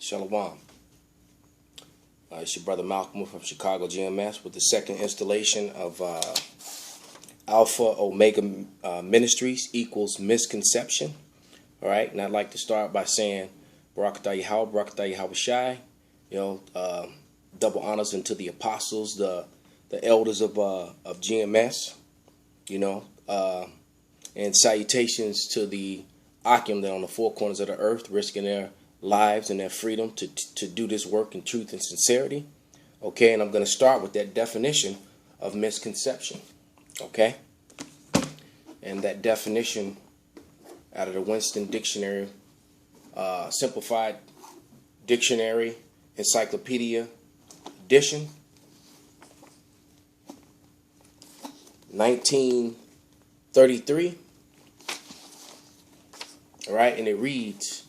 Shalom. It's your brother Malcolm from Chicago GMS with the second installation of Alpha Omega Ministries equals misconception. All right, and I'd like to start by saying Barakatah Yahweh, Barakatah Yahweh Shai. Double honors unto the apostles, the elders of GMS. And salutations to the Akim that are on the four corners of the earth, risking their lives and their freedom to do this work in truth and sincerity. Okay, and I'm going to start with that definition of misconception. Okay, and that definition out of the Winston Dictionary, Simplified Dictionary, Encyclopedia Edition, 1933. All right, and it reads,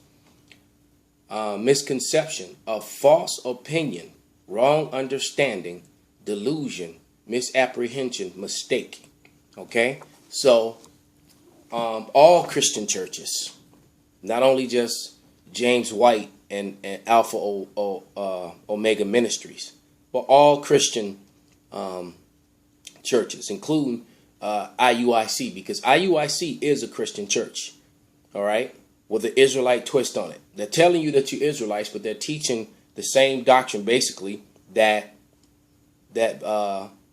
misconception, a false opinion, wrong understanding, delusion, misapprehension, mistake. Okay, so all Christian churches, not only just James White and Alpha Omega Ministries, but all Christian churches, including IUIC, because IUIC is a Christian church. All right, with an Israelite twist on it. They're telling you that you're Israelites, but they're teaching the same doctrine, basically, that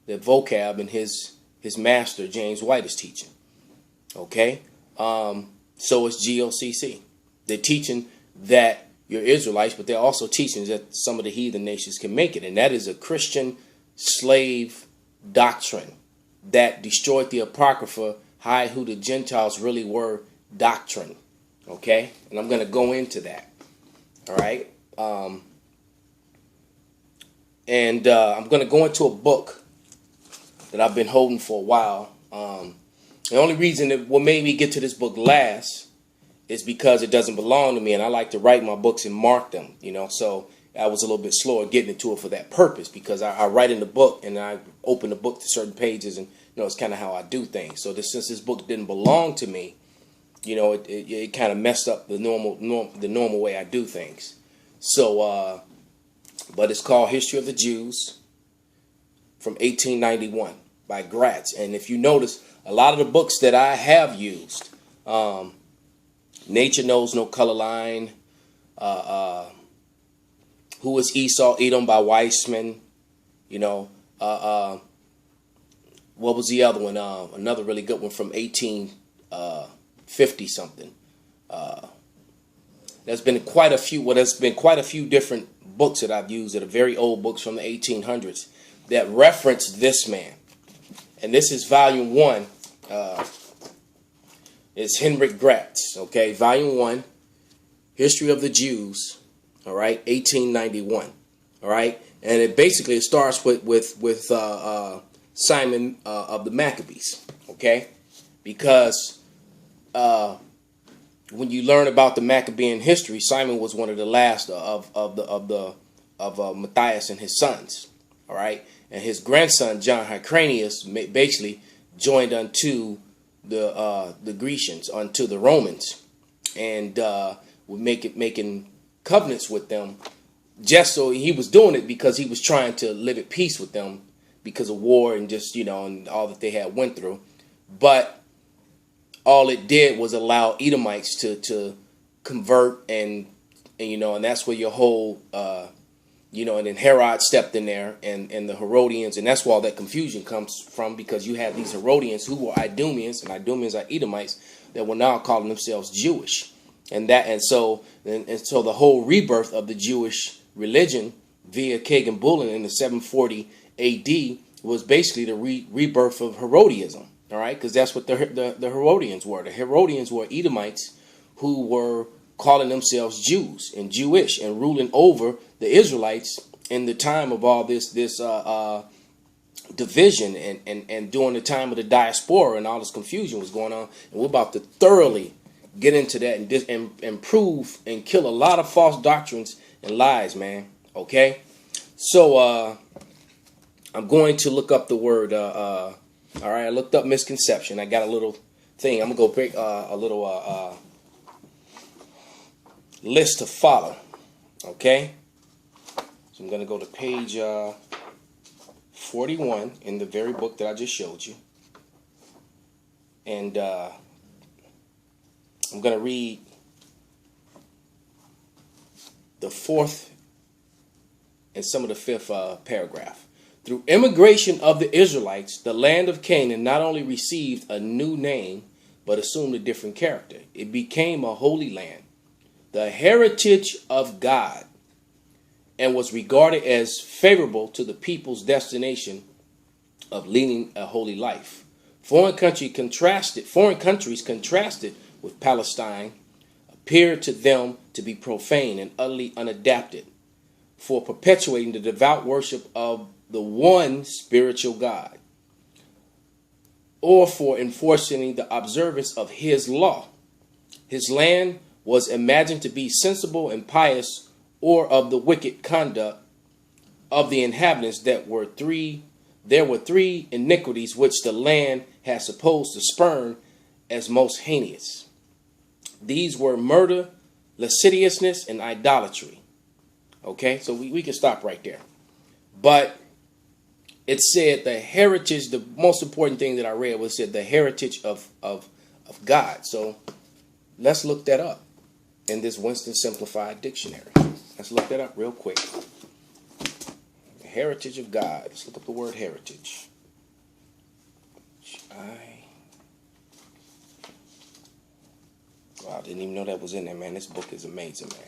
vocab and his master James White is teaching. Okay, so it's GOCC. They're teaching that you're Israelites, but they're also teaching that some of the heathen nations can make it, and that is a Christian slave doctrine that destroyed the Apocrypha, hide who the Gentiles really were doctrine. Okay, and I'm going to go into that. All right, and I'm going to go into a book that I've been holding for a while. The only reason that what made me get to this book last is because it doesn't belong to me, and I like to write my books and mark them. So I was a little bit slower getting into it for that purpose, because I write in the book and I open the book to certain pages, and it's kind of how I do things. So since this book didn't belong to me, it kind of messed up the normal way I do things. So, but it's called History of the Jews from 1891 by Gratz. And if you notice, a lot of the books that I have used, Nature Knows No Color Line, Who is Esau Edom by Weissman, what was the other one? Another really good one from 1850 something. There's been quite a few. Well, there's been quite a few different books that I've used that are very old books from the 1800s that reference this man. And this is volume 1. It's Henrik Gratz. Okay, volume 1, History of the Jews. All right, 1891. All right, and it starts with Simon of the Maccabees. Okay, because when you learn about the Maccabean history, Simon was one of the last of Matthias and his sons. All right, and his grandson John Hyrcanus basically joined unto the Grecians, unto the Romans, and would making covenants with them. Just so he was doing it because he was trying to live at peace with them because of war and just and all that they had went through. But all it did was allow Edomites to convert, and that's where your whole and then Herod stepped in there, and the Herodians, and that's where all that confusion comes from, because you have these Herodians who were Idumeans, and Idumeans are Edomites that were now calling themselves Jewish, and so the whole rebirth of the Jewish religion via Kagan Bullen in the 740 AD was basically the rebirth of Herodianism. All right, because that's what the Herodians were. The Herodians were Edomites who were calling themselves Jews and Jewish and ruling over the Israelites in the time of all this division and during the time of the diaspora and all this confusion was going on. And we're about to thoroughly get into that and prove and kill a lot of false doctrines and lies, man. Okay, so I'm going to look up the word. All right, I looked up misconception. I got a little thing. I'm gonna go break a little list to follow. Okay? So I'm going to go to page 41 in the very book that I just showed you. And I'm going to read the fourth and some of the fifth paragraph. Through immigration of the Israelites, the land of Canaan not only received a new name, but assumed a different character. It became a holy land, the heritage of God, and was regarded as favorable to the people's destination of leading a holy life. Foreign countries contrasted with Palestine appeared to them to be profane and utterly unadapted for perpetuating the devout worship of the one spiritual God, or for enforcing the observance of his law. His land was imagined to be sensible and pious, or of the wicked conduct of the inhabitants. There were three iniquities which the land had supposed to spurn as most heinous. These were murder, lasciviousness, and idolatry. Okay, so we can stop right there. But it said the heritage, the most important thing that I read was said the heritage of God. So let's look that up in this Winston Simplified Dictionary. Let's look that up real quick. The heritage of God. Let's look up the word heritage. Wow, I didn't even know that was in there, man. This book is amazing, man.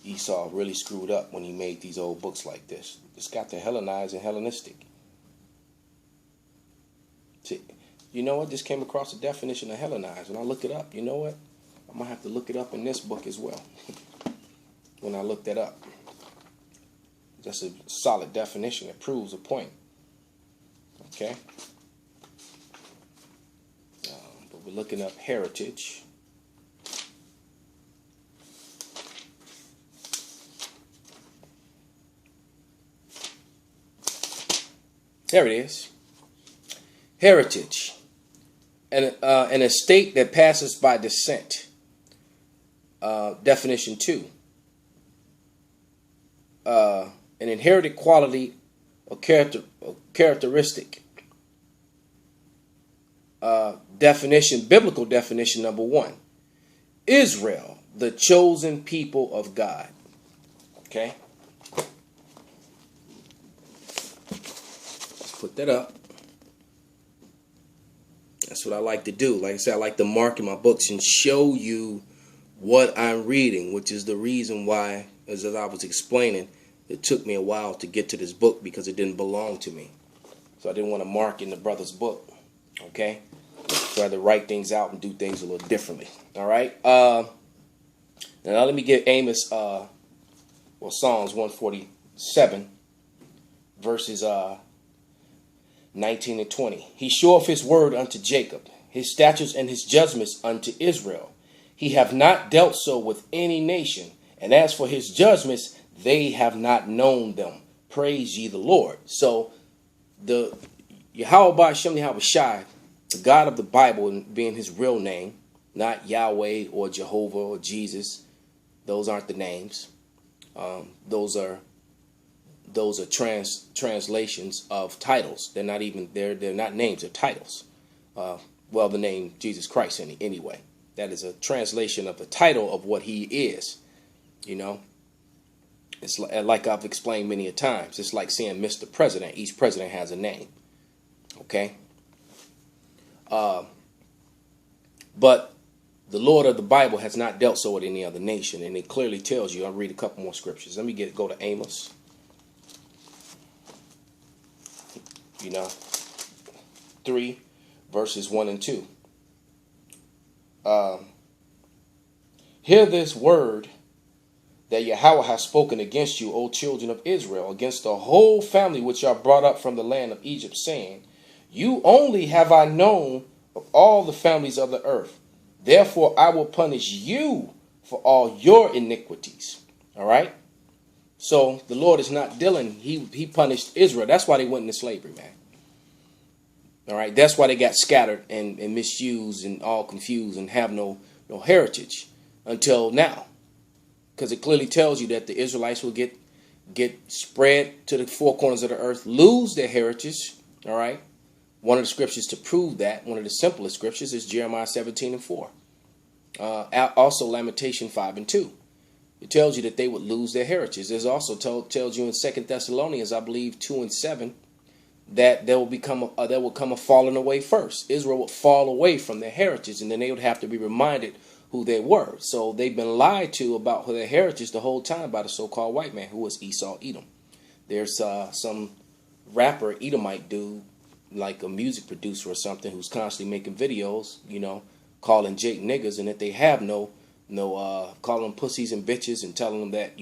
Esau really screwed up when he made these old books like this. It's got the Hellenized and Hellenistic. See, you know what? This came across the definition of Hellenized. When I looked it up, you know what? I'm going to have to look it up in this book as well. When I looked that up. That's a solid definition. It proves a point. Okay? But we're looking up heritage. There it is. Heritage. An estate that passes by descent. Definition 2. An inherited quality or characteristic. Biblical definition number 1. Israel, the chosen people of God. Okay? Let's put that up. That's what I like to do. Like I said, I like to mark in my books and show you what I'm reading, which is the reason why, as I was explaining, it took me a while to get to this book because it didn't belong to me. So I didn't want to mark in the brother's book. Okay? So I had to write things out and do things a little differently. All right? Now let me get Amos, Psalms 147, verses 19 and 20. He showeth his word unto Jacob, his statutes and his judgments unto Israel. He have not dealt so with any nation, and as for his judgments, they have not known them. Praise ye the Lord. So the Yahweh Shem Yahushai, the God of the Bible being his real name, not Yahweh or Jehovah or Jesus. Those aren't the names. Those are translations of titles. They're not even they're not names, they're titles. Well, the name Jesus Christ anyway. That is a translation of the title of what he is. You know, it's like I've explained many a times. It's like saying Mr. President. Each president has a name. Okay. But the Lord of the Bible has not dealt so with any other nation, and it clearly tells you. I'll read a couple more scriptures. Let me go to Amos. 3 verses 1 and 2. Hear this word that Yahweh has spoken against you, O children of Israel, against the whole family which are brought up from the land of Egypt, saying, you only have I known of all the families of the earth. Therefore I will punish you for all your iniquities. All right? So the Lord is not dealing. He punished Israel. That's why they went into slavery, man. All right? That's why they got scattered and misused and all confused and have no heritage until now. because it clearly tells you that the Israelites will get spread to the four corners of the earth, lose their heritage. All right. One of the scriptures to prove that, one of the simplest scriptures, is Jeremiah 17:4. Also Lamentation 5:2. It tells you that they would lose their heritage. There's also tells you in 2 Thessalonians, I believe 2:7, that there will come a falling away first. Israel would fall away from their heritage, and then they would have to be reminded who they were. So they've been lied to about their heritage the whole time by the so-called white man, who was Esau Edom. There's some rapper Edomite dude, like a music producer or something, who's constantly making videos, calling Jake niggas, and that they have no calling them pussies and bitches, and telling them that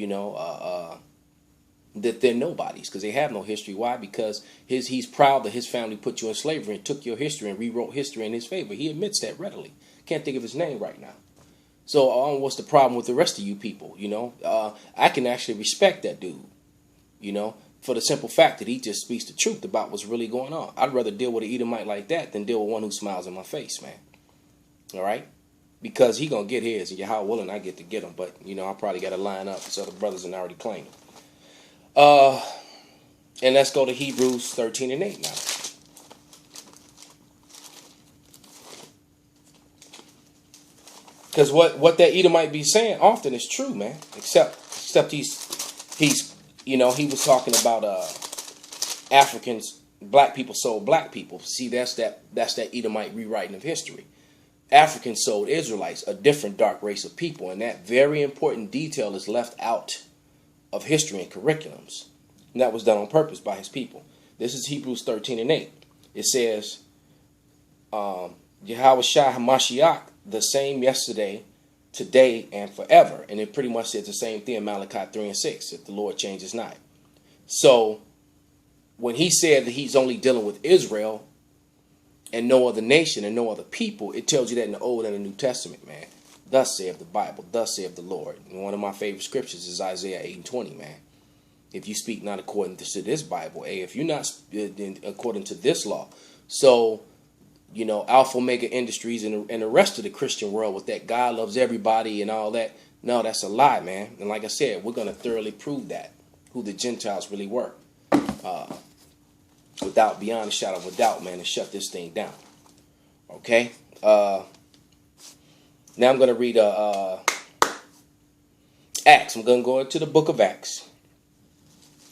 that they're nobodies because they have no history. Why? Because he's proud that his family put you in slavery and took your history and rewrote history in his favor. He admits that readily. Can't think of his name right now. So what's the problem with the rest of you people? I can actually respect that dude, for the simple fact that he just speaks the truth about what's really going on. I'd rather deal with an Edomite like that than deal with one who smiles in my face, man. All right? Because he going to get his, and how willing I get to get him. But, I probably got to line up so the brothers and already claim him. And let's go to Hebrews 13:8 now. Because what that Edomite be saying often is true, man. Except he was talking about Africans, black people sold black people. See, that's that Edomite rewriting of history. Africans sold Israelites, a different dark race of people, and that very important detail is left out of history and curriculums. And that was done on purpose by his people. This is Hebrews 13:8. It says, Yahweh Shai HaMashiach, the same yesterday, today, and forever. And it pretty much says the same thing in Malachi 3:6, if the Lord changes not. So when he said that he's only dealing with Israel and no other nation and no other people, it tells you that in the Old and the New Testament, man. Thus saith the Bible, thus saith the Lord. And one of my favorite scriptures is Isaiah 8:20, man. If you speak not according to this Bible, if you're not according to this law. So, Alpha Omega Industries and the rest of the Christian world with that God loves everybody and all that. No, that's a lie, man. And like I said, we're going to thoroughly prove that, who the Gentiles really were. Without beyond a shadow of a doubt, man, and shut this thing down. Okay? Now I'm going to read Acts. I'm going to go into the book of Acts.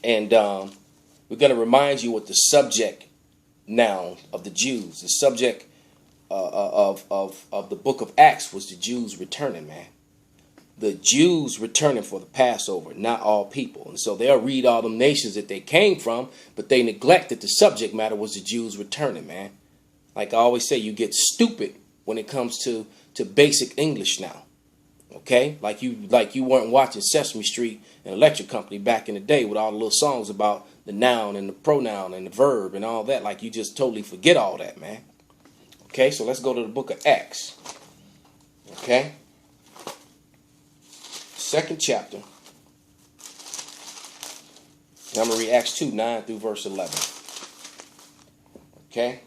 And we're going to remind you what the subject now of the Jews, the subject of the book of Acts was the Jews returning, man. The Jews returning for the Passover, not all people. And so they'll read all them nations that they came from, but they neglect that the subject matter was the Jews returning, man. Like I always say, you get stupid when it comes to basic English now. Okay? Like you weren't watching Sesame Street and Electric Company back in the day with all the little songs about the noun and the pronoun and the verb and all that. Like you just totally forget all that, man. Okay, so let's go to the book of Acts. Okay? Second chapter. Now I'm going to read Acts 2, 9 through verse 11. Okay?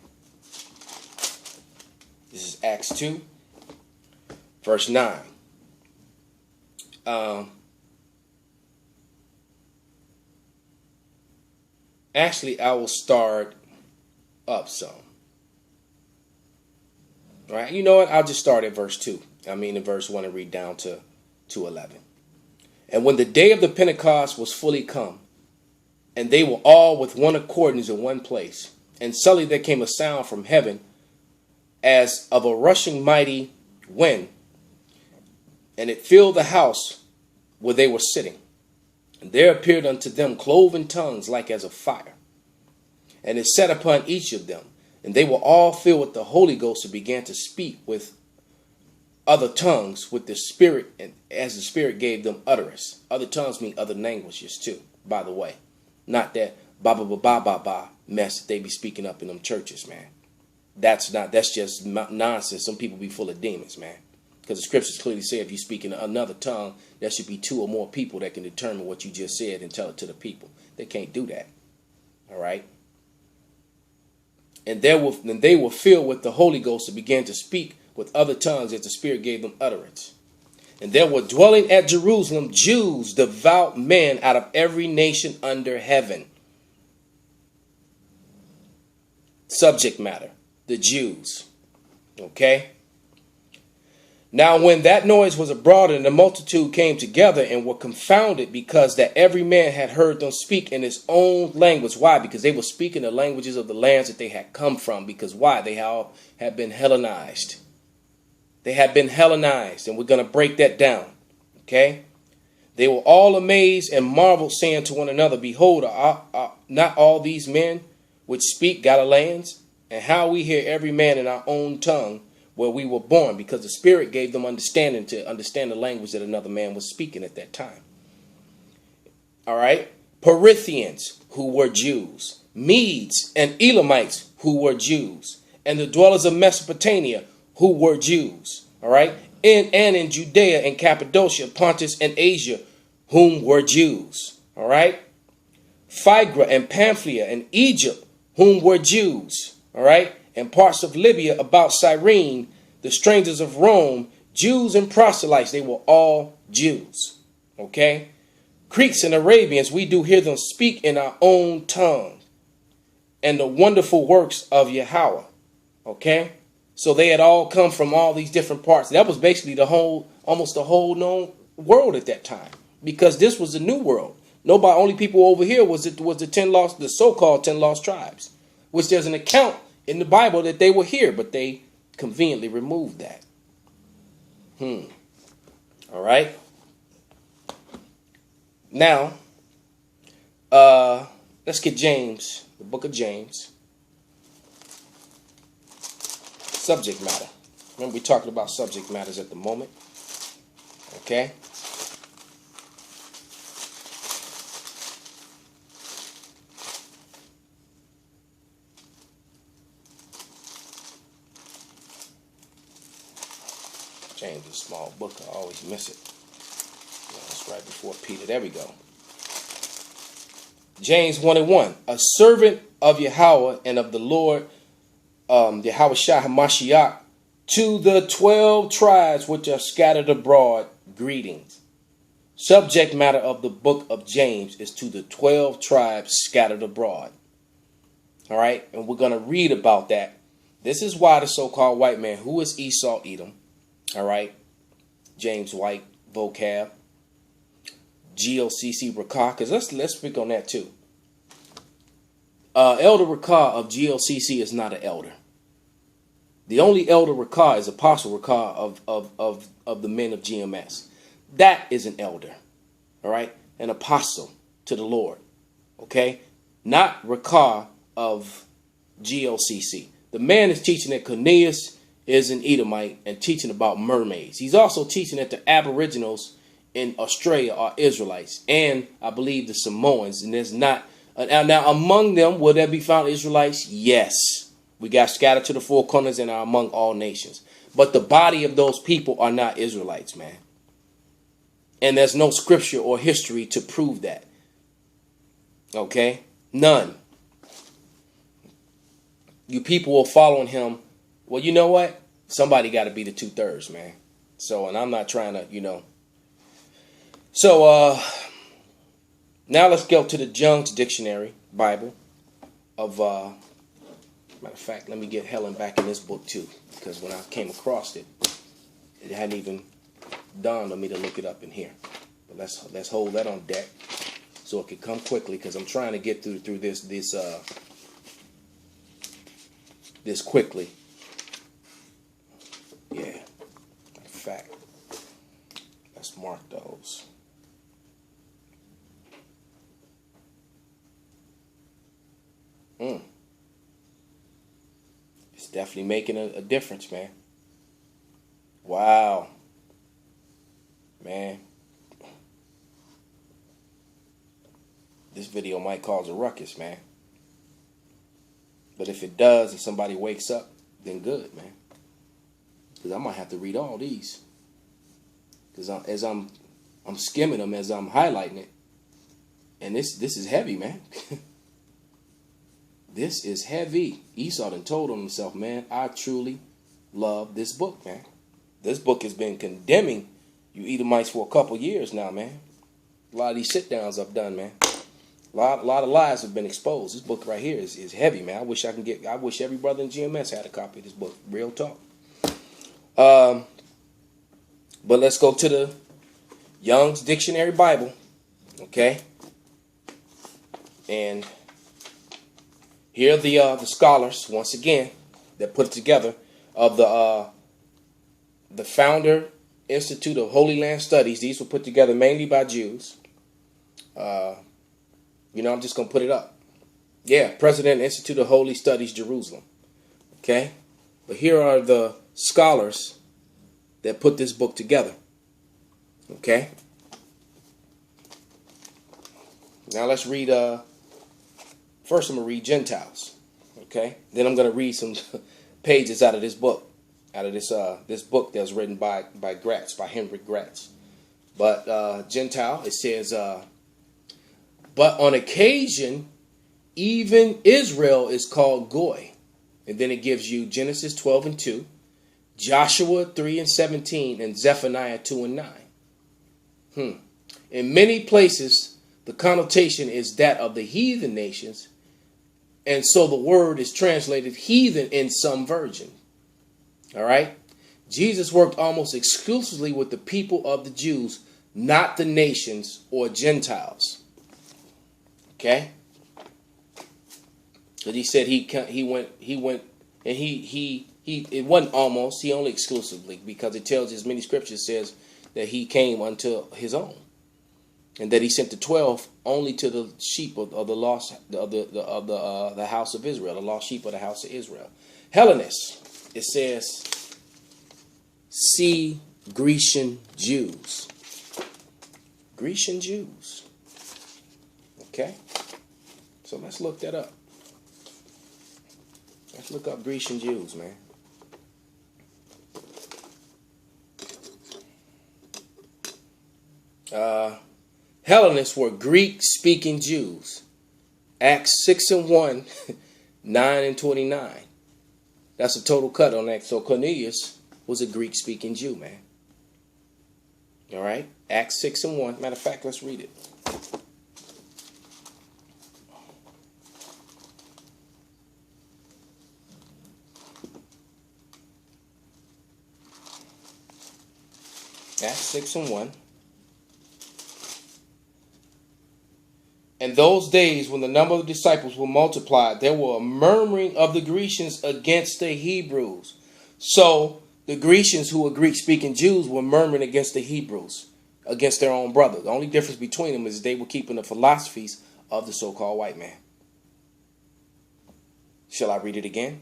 This is Acts 2, verse 9. Actually, I will start up some. All right, you know what? I'll just start at verse 2. In verse 1 and read down to 11. And when the day of the Pentecost was fully come, and they were all with one accord in one place, and suddenly there came a sound from heaven as of a rushing mighty wind, and it filled the house where they were sitting. And there appeared unto them cloven tongues like as of fire, and it sat upon each of them. And they were all filled with the Holy Ghost and began to speak with other tongues with the Spirit, and as the Spirit gave them utterance. Other tongues mean other languages too, by the way. Not that ba mess that they be speaking up in them churches, man. That's just nonsense. Some people be full of demons, man. Because the scriptures clearly say if you speak in another tongue, there should be 2 or more people that can determine what you just said and tell it to the people. They can't do that. All right. And they were filled with the Holy Ghost and began to speak with other tongues as the Spirit gave them utterance. And there were dwelling at Jerusalem Jews, devout men out of every nation under heaven. Subject matter, the Jews. Okay? Now when that noise was abroad, and the multitude came together and were confounded, because that every man had heard them speak in his own language. Why? Because they were speaking the languages of the lands that they had come from. Because why? They all had been Hellenized. They had been Hellenized, and we're going to break that down. Okay? They were all amazed and marveled, saying to one another, Behold, are not all these men which speak Galileans? And how we hear every man in our own tongue where we were born, because the Spirit gave them understanding to understand the language that another man was speaking at that time. All right? Parthians, who were Jews, Medes and Elamites, who were Jews, and the dwellers of Mesopotamia, who were Jews. All right? In Judea and Cappadocia, Pontus and Asia, whom were Jews. All right? Phrygia and Pamphylia and Egypt, whom were Jews. All right? And parts of Libya about Cyrene, the strangers of Rome, Jews and proselytes, they were all Jews. Okay? Greeks and Arabians, we do hear them speak in our own tongue, and the wonderful works of Yahweh. Okay? So they had all come from all these different parts. That was basically almost the whole known world at that time, because this was the new world. Nobody, only people over here was the so-called 10 lost tribes, which there's an account in the Bible that they were here, but they conveniently removed that. All right. Now, let's get James, the book of James. Subject matter. Remember, we're talking about subject matters at the moment. Okay. James is a small book. I always miss it. It's right before Peter. There we go. James 1:1. A servant of Yahweh and of the Lord, Yahweh Shah HaMashiach, to the 12 tribes which are scattered abroad, greetings. Subject matter of the book of James is to the 12 tribes scattered abroad. All right. And we're going to read about that. This is why the so-called white man, who is Esau Edom, all right, James White, vocab, GOCC Rakah, because let's speak on that too. Elder Rakah of GOCC is not an elder. The only elder Rakah is Apostle Rakah of the men of GMS. That is an elder, all right, an apostle to the Lord, okay, not Rakah of GOCC. The man is teaching that Cornelius is an Edomite and teaching about mermaids. He's also teaching that the Aboriginals in Australia are Israelites, and I believe the Samoans. And there's not now among them will there be found Israelites? Yes, we got scattered to the four corners and are among all nations. But the body of those people are not Israelites, man. And there's no scripture or history to prove that. Okay, none. You people are following him. Well, you know what? Somebody got to be the 2/3, man. So, and I'm not trying to, So, now let's go to the Young's Dictionary Bible of, matter of fact, let me get Helen back in this book too, because when I came across it, it hadn't even dawned on me to look it up in here. But let's hold that on deck so it can come quickly, because I'm trying to get through this quickly. Yeah, matter of fact, let's mark those. It's definitely making a difference, man. Wow. Man. This video might cause a ruckus, man. But if it does, if somebody wakes up, then good, man. Because I might have to read all these. Because as I'm skimming them, as I'm highlighting it. And this is heavy, man. This is heavy. Esau done told on himself, man, I truly love this book, man. This book has been condemning you Edomites for a couple years now, man. A lot of these sit downs I've done, man. A lot of lies have been exposed. This book right here is heavy, man. I wish every brother in GMS had a copy of this book. Real talk. But let's go to the Young's Dictionary Bible, okay? And here are the scholars once again that put it together of the Founder Institute of Holy Land Studies. These were put together mainly by Jews. I'm just going to put it up. Yeah, President Institute of Holy Studies, Jerusalem. Okay? But here are the scholars that put this book together. Okay? Now let's read, first I'm going to read Gentiles. Okay? Then I'm going to read some pages out of this book. Out of this book that was written by Gratz, by Henry Gratz. But Gentile, it says, but on occasion, even Israel is called Goy. And then it gives you Genesis 12:2, Joshua 3:17, and Zephaniah 2:9. In many places, the connotation is that of the heathen nations. And so the word is translated heathen in some version. All right. Jesus worked almost exclusively with the people of the Jews, not the nations or Gentiles. Okay. Because he said he went and he it wasn't almost, he only exclusively, because it tells as many scriptures says that he came unto his own, and that he sent the 12 only to the sheep of the lost of the house of Israel, the lost sheep of the house of Israel. Hellenists, it says, see Grecian Jews. Grecian Jews. Okay, so let's look that up. Let's look up Grecian Jews, man. Hellenists were Greek-speaking Jews. Acts 6:1, 9 and 29. That's a total cut on that. So Cornelius was a Greek-speaking Jew, man. All right, Acts 6:1. Matter of fact, let's read it. Acts 6:1. In those days, when the number of the disciples were multiplied, there were a murmuring of the Grecians against the Hebrews. So the Grecians, who were Greek-speaking Jews, were murmuring against the Hebrews, against their own brother. The only difference between them is they were keeping the philosophies of the so-called white man. Shall I read it again?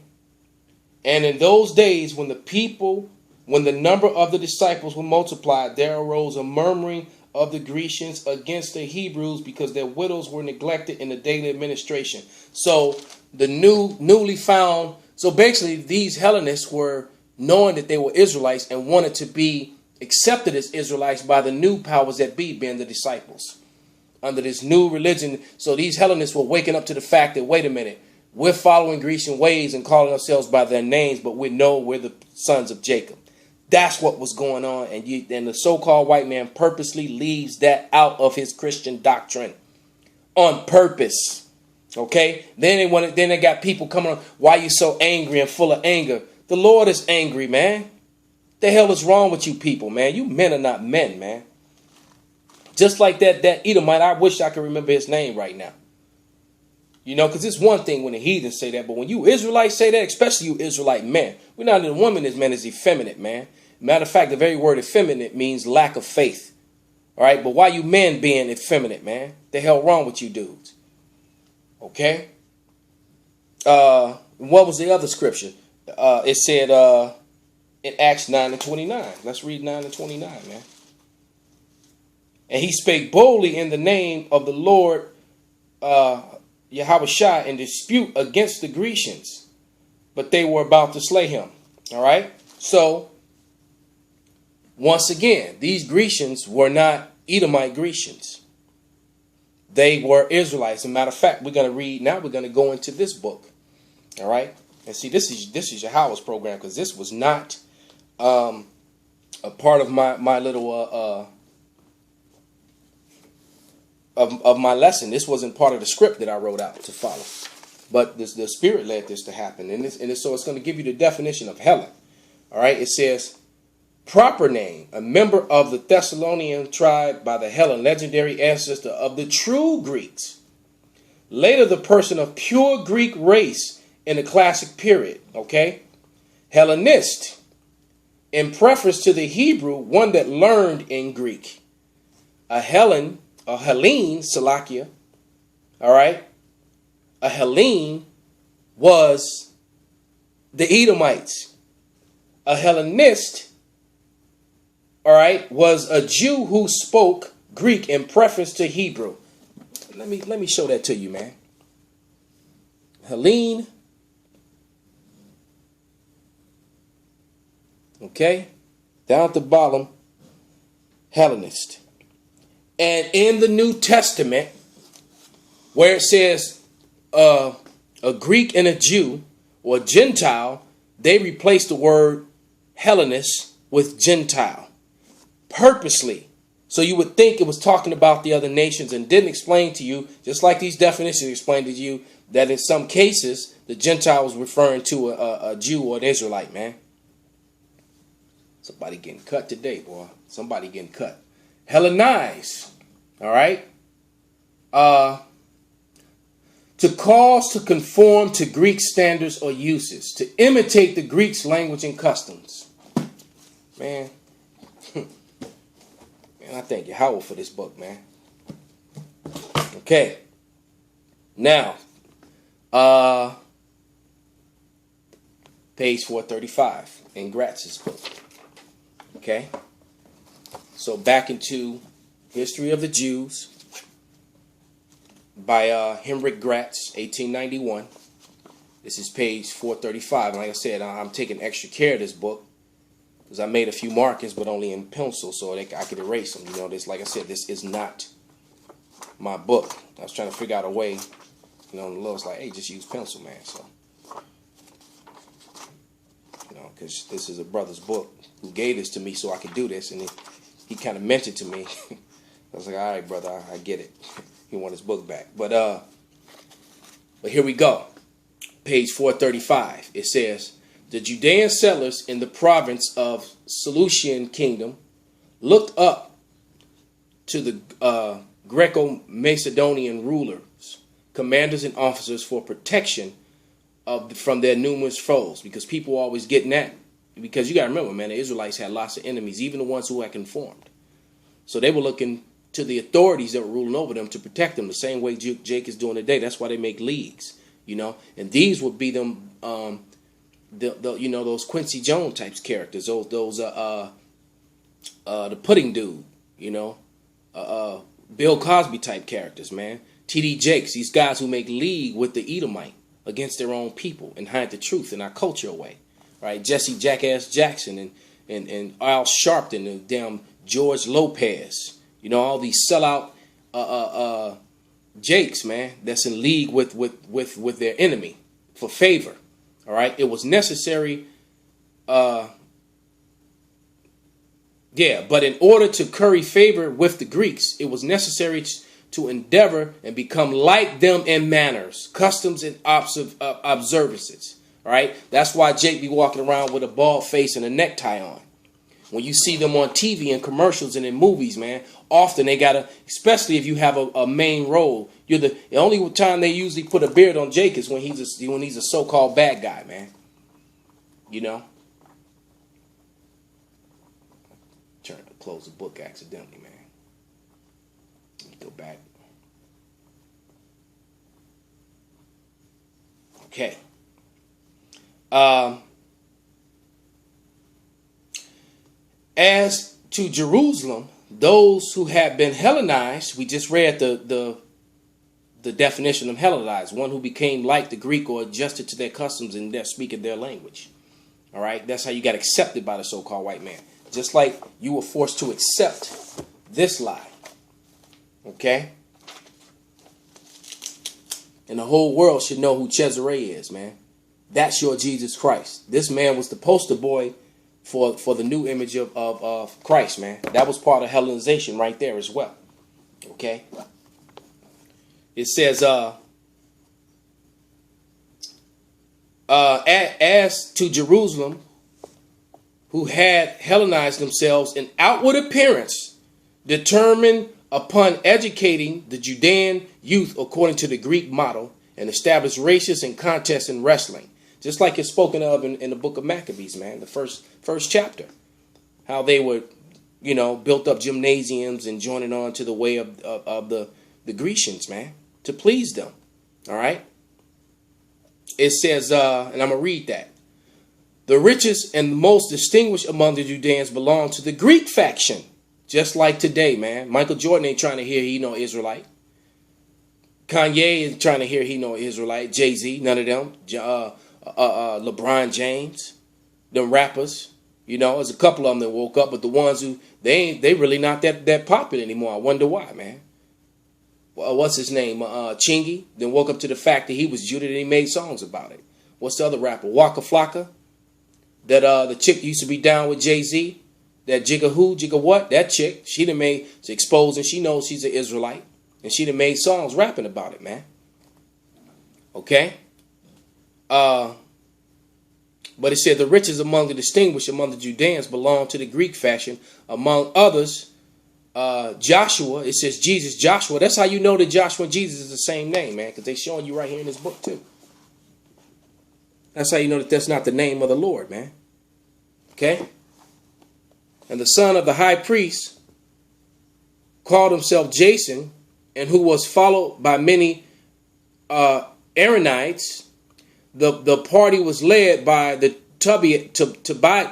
And in those days, when the number of the disciples were multiplied, there arose a murmuring of the Grecians against the Hebrews because their widows were neglected in the daily administration. So the newly found, so basically these Hellenists were knowing that they were Israelites and wanted to be accepted as Israelites by the new powers that be, being the disciples. Under this new religion, so these Hellenists were waking up to the fact that, wait a minute, we're following Grecian ways and calling ourselves by their names, but we know we're the sons of Jacob. That's what was going on, and the so-called white man purposely leaves that out of his Christian doctrine on purpose. Okay, then they got people coming on. Why you so angry and full of anger? The Lord is angry, man. The hell is wrong with you people, man? You men are not men, man. Just like that Edomite, I wish I could remember his name right now. You know, because it's one thing when the heathens say that, but when you Israelites say that, especially you Israelite men, we're not in a woman, this man is effeminate, man. Matter of fact, the very word effeminate means lack of faith. All right, but why you men being effeminate, man? The hell wrong with you dudes? Okay. What was the other scripture? It said in Acts 9 and 29. Let's read 9 and 29, man. And he spake boldly in the name of the Lord Yahushua in dispute against the Grecians, but they were about to slay him. All right. So once again, these Grecians were not Edomite Grecians. They were Israelites. As a matter of fact, we're going to read now. We're going to go into this book. All right. And see, this is Yahweh's program, because this was not a part of my little of my lesson. This wasn't part of the script that I wrote out to follow, but the Spirit led this to happen, so it's going to give you the definition of Helen. All right, it says proper name: a member of the Thessalonian tribe by the Helen, legendary ancestor of the true Greeks. Later, the person of pure Greek race in the classic period. Okay, Hellenist, in preference to the Hebrew, one that learned in Greek. A Hellene, Salakia, all right? A Hellene was the Edomites. A Hellenist, all right, was a Jew who spoke Greek in preference to Hebrew. Let me show that to you, man. Hellene. Okay, down at the bottom, Hellenist. And in the New Testament, where it says a Greek and a Jew or Gentile, they replace the word Hellenist with Gentile purposely. So you would think it was talking about the other nations and didn't explain to you, just like these definitions explained to you, that in some cases the Gentile was referring to a Jew or an Israelite, man. Somebody getting cut today, boy. Somebody getting cut. Hellenize. All right. To cause to conform to Greek standards or uses. To imitate the Greeks' language and customs. Man. Man, I thank you, Howard, for this book, man. Okay. Now. Page 435 in Gratz's book. Okay, so back into History of the Jews by Henrik Gratz, 1891. This is page 435. Like I said, I'm taking extra care of this book because I made a few markings, but only in pencil, so I could erase them. You know, this, like I said, this is not my book. I was trying to figure out a way. You know, the Lord's like, hey, just use pencil, man. So, you know, because this is a brother's book who gave this to me so I could do this, and he kind of mentioned to me. I was like, all right, brother, I get it. He want his book back. But here we go. Page 435. It says, the Judean settlers in the province of Seleucian kingdom looked up to the Greco-Macedonian rulers, commanders and officers for protection from their numerous foes, because people were always getting at. Because you got to remember, man, the Israelites had lots of enemies, even the ones who had conformed. So they were looking to the authorities that were ruling over them to protect them the same way Jake is doing today. That's why they make leagues, you know. And these would be them, you know, those Quincy Jones types characters, those the pudding dude, you know, Bill Cosby type characters, man. T.D. Jakes, these guys who make league with the Edomite against their own people and hide the truth in our culture away. Right, Jesse Jackass Jackson and Al Sharpton and damn George Lopez, you know, all these sellout Jakes, man, that's in league with their enemy for favor. All right, it was necessary. But in order to curry favor with the Greeks, it was necessary to endeavor and become like them in manners, customs, and observances. All right, that's why Jake be walking around with a bald face and a necktie on. When you see them on TV and commercials and in movies, man, often they gotta, especially if you have a main role, the only time they usually put a beard on Jake is when he's a so-called bad guy, man. You know. Trying to close the book accidentally, man. Let me go back. Okay. As to Jerusalem, those who had been Hellenized, we just read the definition of Hellenized, one who became like the Greek or adjusted to their customs and their speaking their language. All right, that's how you got accepted by the so-called white man. Just like you were forced to accept this lie. Okay? And the whole world should know who Cesare is, man. That's your Jesus Christ. This man was the poster boy for the new image of Christ, man. That was part of Hellenization right there as well. Okay. It says, as to Jerusalem, who had Hellenized themselves in outward appearance, determined upon educating the Judean youth according to the Greek model, and established races and contests in wrestling, just like it's spoken of in the book of Maccabees, man, the first chapter, how they were, built up gymnasiums and joining on to the way of the Grecians, man, to please them. All right. It says, and I'm going to read that. The richest and most distinguished among the Judeans belong to the Greek faction. Just like today, man. Michael Jordan ain't trying to hear he no Israelite. Kanye is trying to hear he no Israelite. Jay-Z, none of them. LeBron James, them rappers. There's a couple of them that woke up, but the ones who they really not that popular anymore. I wonder why, man. What's his name? Chingy. Then woke up to the fact that he was Judah and he made songs about it. What's the other rapper? Waka Flocka. That the chick used to be down with Jay-Z. That Jigga what? That chick. She done made to expose, and she knows she's an Israelite. And she done made songs rapping about it, man. Okay? But it said the richest among the distinguished among the Judeans belong to the Greek faction. Among others, Joshua. It says Jesus, Joshua. That's how you know that Joshua and Jesus is the same name, man. Because they're showing you right here in this book, too. That's how you know that that's not the name of the Lord, man. Okay? And the son of the high priest called himself Jason, and who was followed by many Aaronites. The party was led by the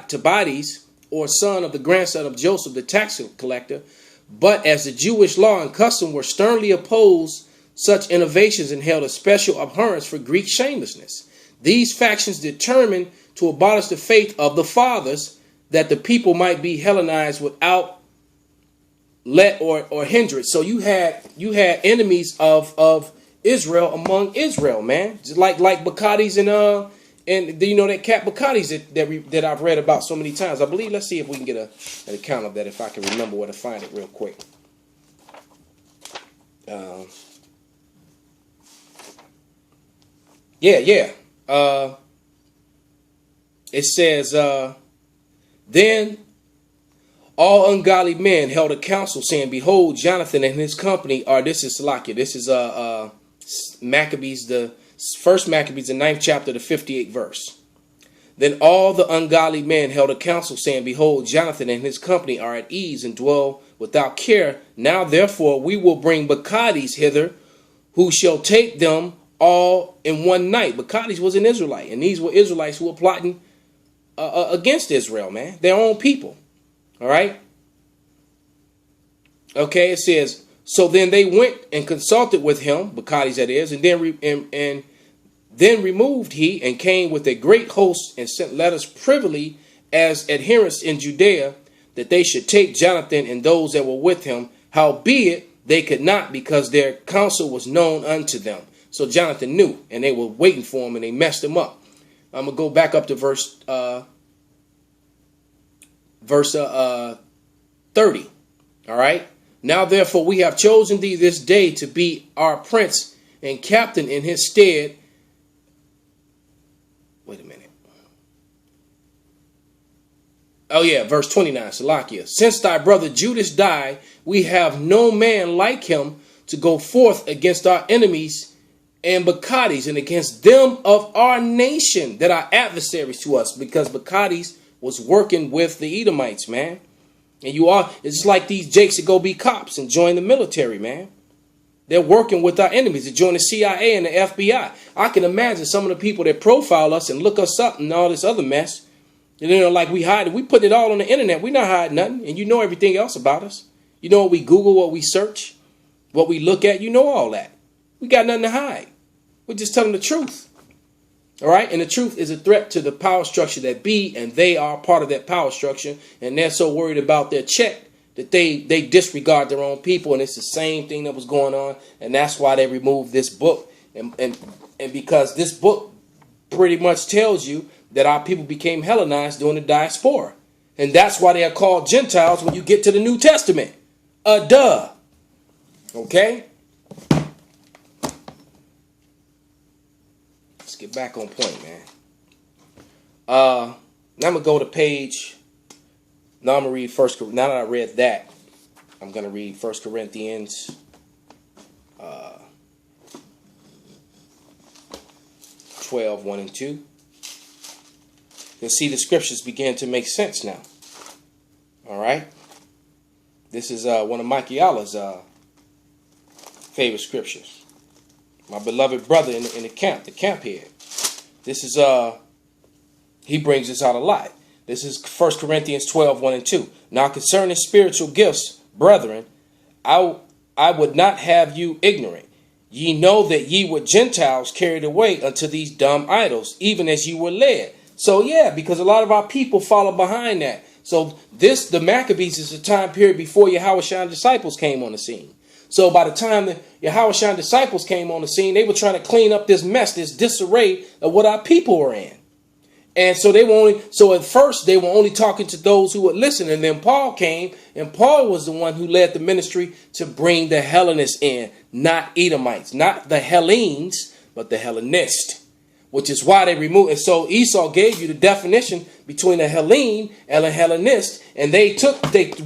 Tobias, or son of the grandson of Joseph, the tax collector. But as the Jewish law and custom were sternly opposed such innovations and held a special abhorrence for Greek shamelessness, these factions determined to abolish the faith of the fathers, that the people might be Hellenized without let or hindrance. So you had enemies of Israel among Israel, man. Just like Baccades and that cat Baccades that I've read about so many times. I believe. Let's see if we can get an account of that, if I can remember where to find it real quick. It says, then all ungodly men held a council, saying, behold, Jonathan and his company are, this is Salakia, this is Maccabees, the first Maccabees, the 9th chapter, the 58th verse. Then all the ungodly men held a council, saying, behold, Jonathan and his company are at ease and dwell without care. Now, therefore, we will bring Baccades hither, who shall take them all in one night. Baccades was an Israelite, and these were Israelites who were plotting against Israel, man, their own people. All right. Okay, it says, so then they went and consulted with him, Baccades that is, and then removed he and came with a great host and sent letters privily as adherents in Judea, that they should take Jonathan and those that were with him. Howbeit they could not, because their counsel was known unto them. So Jonathan knew, and they were waiting for him, and they messed him up. I'm going to go back up to verse 30. All right. Now, therefore, we have chosen thee this day to be our prince and captain in his stead. Wait a minute. Oh, yeah. Verse 29. Salakia. Since thy brother Judas died, we have no man like him to go forth against our enemies and Baccades, and against them of our nation that are adversaries to us, because Baccades was working with the Edomites, man. And it's like these jakes that go be cops and join the military, man. They're working with our enemies. They join the CIA and the FBI. I can imagine some of the people that profile us and look us up and all this other mess. Like we hide it. We put it all on the internet. We're not hiding nothing. And you know everything else about us. You know what we Google, what we search, what we look at. You know all that. We got nothing to hide. We're just telling the truth. All right. And the truth is a threat to the power structure that be, and they are part of that power structure. And they're so worried about their check that they disregard their own people. And it's the same thing that was going on. And that's why they removed this book. And because this book pretty much tells you that our people became Hellenized during the diaspora. And that's why they are called Gentiles when you get to the New Testament. Duh. Okay? Let's get back on point, man. Now I'm going to go to page. Now I'm going to read first. Now that I read that, I'm going to read 1 Corinthians 12, 1 and 2. You'll see the scriptures begin to make sense now. All right. This is one of Mike Ayala's favorite scriptures. My beloved brother in the camp head. This is, he brings this out a lot. This is 1 Corinthians 12, 1 and 2. Now concerning spiritual gifts, brethren, I would not have you ignorant. Ye know that ye were Gentiles carried away unto these dumb idols, even as ye were led. So yeah, because a lot of our people follow behind that. So the Maccabees is the time period before Yahushua disciples came on the scene. So by the time the Yahushua disciples came on the scene, they were trying to clean up this mess, this disarray of what our people were in. And so at first they were only talking to those who would listen. And then Paul came, and Paul was the one who led the ministry to bring the Hellenists in, not Edomites, not the Hellenes, but the Hellenist, which is why they removed it. So Esau gave you the definition between a Hellene and a Hellenist. And they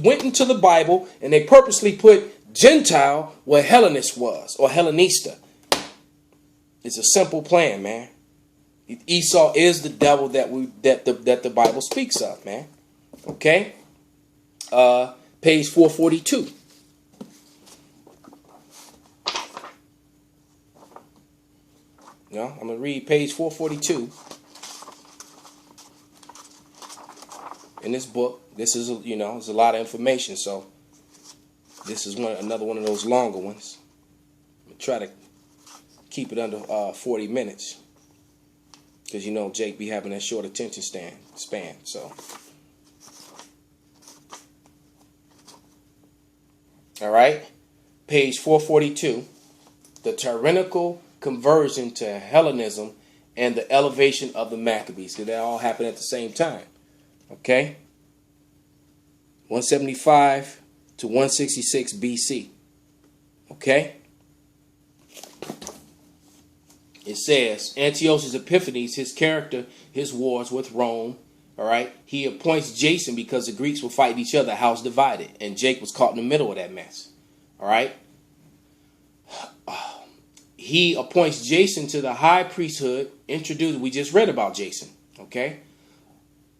went into the Bible and they purposely put Gentile where Hellenist was, or Hellenista. It's a simple plan, man. Esau is the devil that the Bible speaks of, man. Okay? Page 442. I'm going to read page 442 in this book. This is, there's a lot of information, so this is another one of those longer ones. I'm going to try to keep it under 40 minutes. Because, Jake be having that short attention span. So, all right. Page 442. The tyrannical conversion to Hellenism and the elevation of the Maccabees. Because that all happened at the same time. Okay. 175 to 166 BC. Okay. It says, Antiochus Epiphanes, his character, his wars with Rome, all right, he appoints Jason because the Greeks were fighting each other, house divided, and Jake was caught in the middle of that mess, all right. He appoints Jason to the high priesthood, we just read about Jason, okay.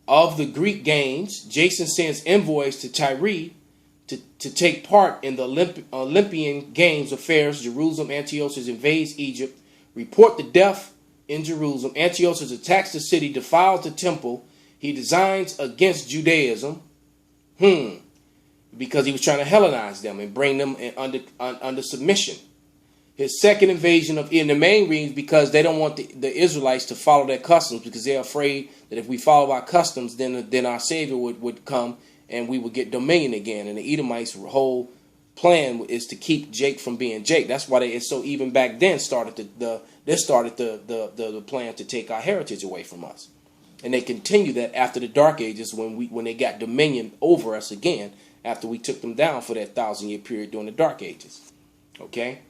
Of the Greek games, Jason sends envoys to Tyre to take part in the Olympian Games affairs. Jerusalem, Antiochus invades Egypt. Report the death in Jerusalem. Antiochus attacks the city, defiles the temple. He designs against Judaism, because he was trying to Hellenize them and bring them under submission. His second invasion in the main reasons because they don't want the Israelites to follow their customs, because they're afraid that if we follow our customs, then our Savior would come and we would get dominion again. And the Edomites' whole plan is to keep Jake from being Jake. That's why even back then started the plan to take our heritage away from us. And they continue that after the Dark Ages when they got dominion over us again after we took them down for that 1,000-year period during the Dark Ages. Okay?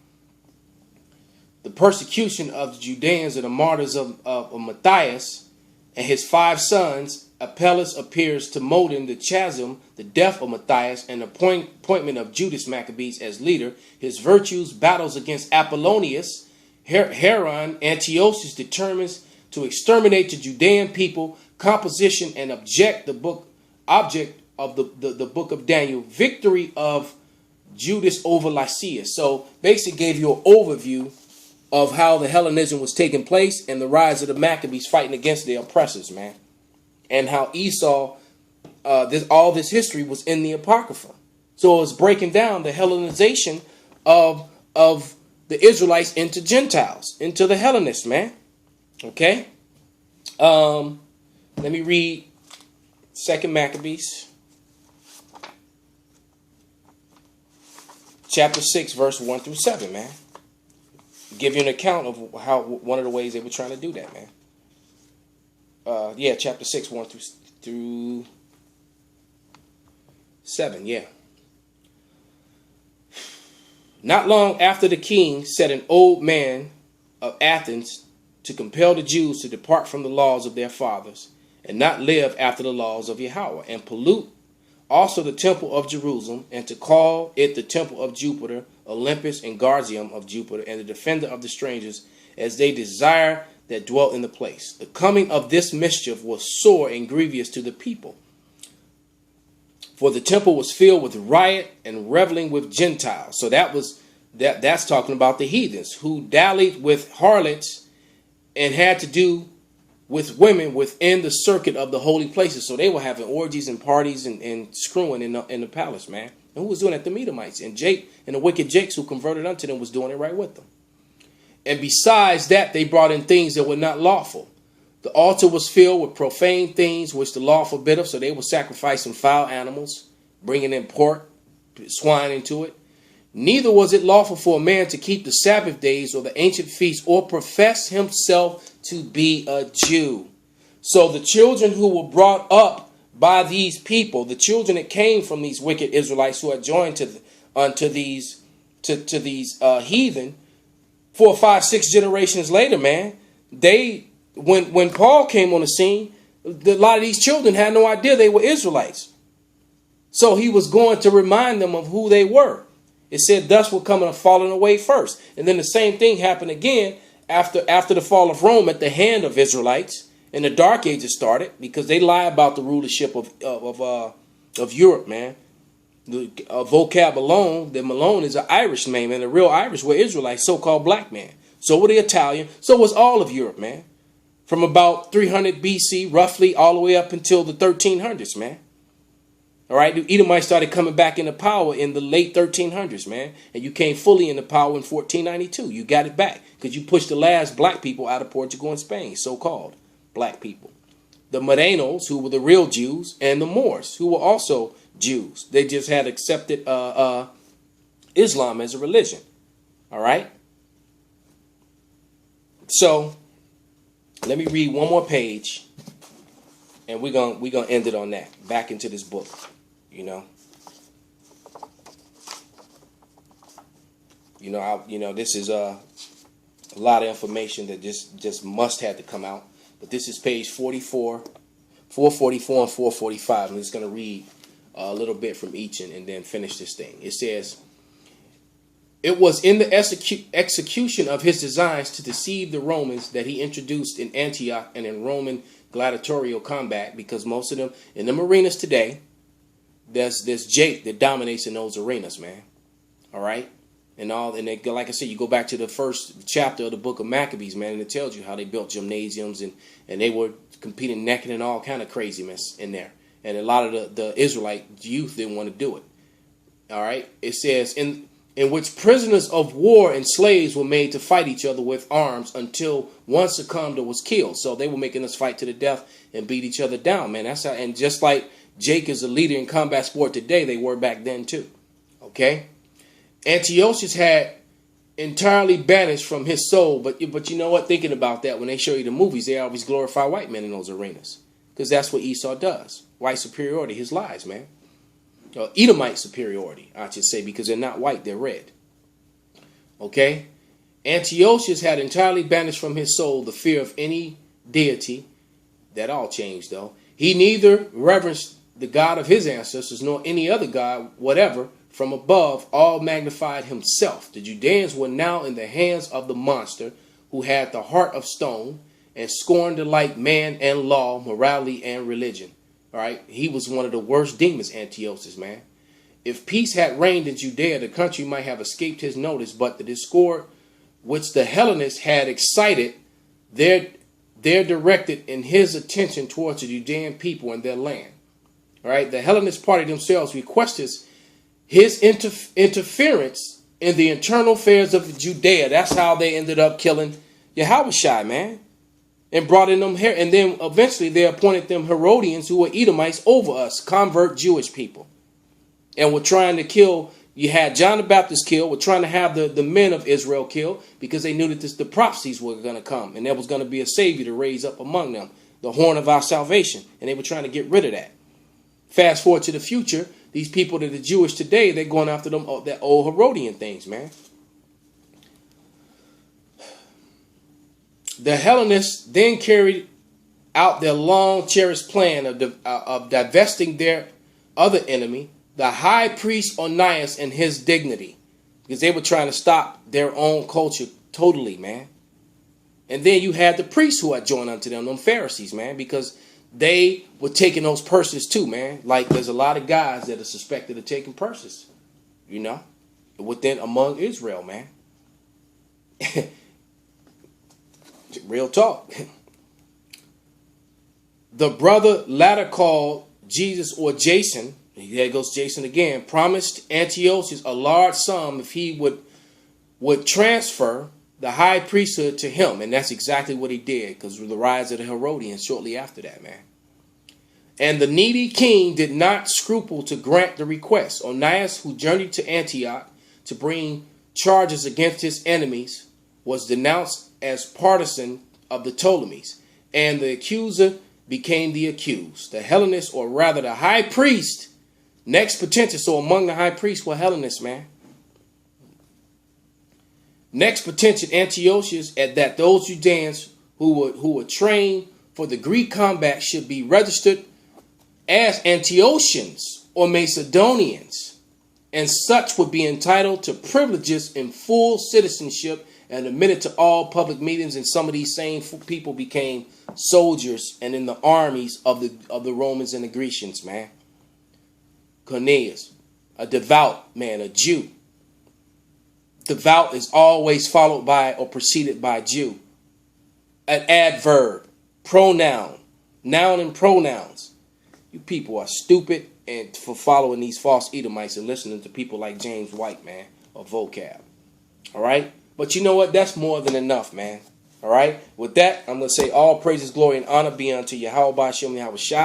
The persecution of the Judeans and the martyrs of Matthias and his 5 sons. Apelles appears to Modin the chasm, the death of Matthias, and the appointment of Judas Maccabees as leader. His virtues, battles against Apollonius. Heron, Antiochus determines to exterminate the Judean people. Composition and object of the book of Daniel. Victory of Judas over Lysias. So basically gave you an overview of how the Hellenism was taking place and the rise of the Maccabees fighting against their oppressors, man. And how Esau, all this history was in the Apocrypha. So it's breaking down the Hellenization of the Israelites into Gentiles, into the Hellenists, man. Okay? Let me read 2 Maccabees, chapter 6, verse 1 through 7, man. Give you an account of one of the ways they were trying to do that, man. Chapter 6, 1 through 7, yeah. Not long after the king set an old man of Athens to compel the Jews to depart from the laws of their fathers and not live after the laws of Yahweh, and pollute also the temple of Jerusalem, and to call it the temple of Jupiter, Olympus, and Garzium of Jupiter, and the defender of the strangers, as they desire that dwelt in the place. The coming of this mischief was sore and grievous to the people, for the temple was filled with riot and reveling with Gentiles. So that's talking about the heathens who dallied with harlots and had to do with women within the circuit of the holy places. So they were having orgies and parties and screwing in the palace, man. And who was doing that? The Edomites. And Jake and the wicked Jakes who converted unto them was doing it right with them. And besides that, they brought in things that were not lawful. The altar was filled with profane things which the law forbiddeth. So they were sacrificing foul animals, bringing in pork, swine into it. Neither was it lawful for a man to keep the Sabbath days or the ancient feasts, or profess himself to be a Jew. So the children who were brought up by these people, the children that came from these wicked Israelites who had joined unto these heathen, 4, 5, 6 generations later, man, when Paul came on the scene, a lot of these children had no idea they were Israelites. So he was going to remind them of who they were. It said, thus were coming and falling away first. And then the same thing happened again after the fall of Rome at the hand of Israelites. And the Dark Ages started because they lie about the rulership of Europe, man. The vocab alone, the Malone is an Irish name, and the real Irish were Israelites, so-called black man. So were the Italian. So was all of Europe, man. From about 300 BC, roughly, all the way up until the 1300s, man. All right, the Edomites started coming back into power in the late 1300s, man. And you came fully into power in 1492. You got it back because you pushed the last black people out of Portugal and Spain, so-called black people. The Morenos, who were the real Jews, and the Moors, who were also Jews. They just had accepted Islam as a religion. All right. So let me read one more page, and we're gonna end it on that. Back into this book. This is a lot of information that just must have to come out. But this is page 44, 444, and 445. I'm just going to read a little bit from each and then finish this thing. It says, it was in the execution of his designs to deceive the Romans that he introduced in Antioch and in Roman gladiatorial combat, because most of them in them arenas today, there's Jake that dominates in those arenas, man. All right. And they, like I said, you go back to the first chapter of the book of Maccabees, man, and it tells you how they built gymnasiums and they were competing naked and all kind of craziness in there. And a lot of the Israelite youth didn't want to do it. All right. It says in which prisoners of war and slaves were made to fight each other with arms until one succumbed or was killed. So they were making us fight to the death and beat each other down, man. That's how. And just like Jake is a leader in combat sport today, they were back then too. Okay. Antiochus had entirely banished from his soul, but you know what? Thinking about that, when they show you the movies, they always glorify white men in those arenas because that's what Esau does. White superiority, his lies, man. Edomite superiority, I should say, because they're not white, they're red. Okay? Antiochus had entirely banished from his soul the fear of any deity. That all changed, though. He neither reverenced the God of his ancestors nor any other God, whatever. From above, all magnified himself. The Judeans were now in the hands of the monster who had the heart of stone and scorned alike man and law, morality and religion. All right. He was one of the worst demons, Antiochus, man. If peace had reigned in Judea, the country might have escaped his notice, but the discord which the Hellenists had excited, there directed in his attention towards the Judean people and their land. All right. The Hellenist party themselves requested his interference in the internal affairs of Judea. That's how they ended up killing Yahushua, man. And brought in them here. And then eventually they appointed them Herodians who were Edomites over us, convert Jewish people. And were trying to kill. You had John the Baptist killed. Were trying to have the men of Israel killed because they knew that the prophecies were going to come. And there was going to be a savior to raise up among them. The horn of our salvation. And they were trying to get rid of that. Fast forward to the future. these people that are Jewish today, they're going after them, that old Herodian things, man. The Hellenists then carried out their long cherished plan of divesting their other enemy, the high priest Onias, and his dignity, because they were trying to stop their own culture totally, man. And then you had the priests who had joined unto them Pharisees, man, because they were taking those purses too, man. Like there's a lot of guys that are suspected of taking purses, you know, within among Israel, man. Real talk. The brother latter called Jesus, or Jason, there goes Jason again, promised Antiochus a large sum if he would transfer the high priesthood to him. And that's exactly what he did, because of the rise of the Herodians shortly after that, man. And the needy king did not scruple to grant the request. Onias, who journeyed to Antioch to bring charges against his enemies, was denounced as partisan of the Ptolemies, and the accuser became the accused. The Hellenists, or rather the high priest, next potential. So among the high priests were Hellenists, man. Next potential Antiochus, at that those Judeans who were trained for the Greek combat should be registered as Antiochians or Macedonians, and such would be entitled to privileges in full citizenship and admitted to all public meetings. And some of these same people became soldiers and in the armies of the Romans and the Grecians, man. Cornelius, a devout man, a Jew. Devout is always followed by or preceded by Jew. An adverb, pronoun, noun and pronouns. You people are stupid and for following these false Edomites and listening to people like James White, man, or vocab. All right? But you know what? That's more than enough, man. All right? With that, I'm going to say all praises, glory, and honor be unto Yahweh Ba'ashem Yahweh Shai.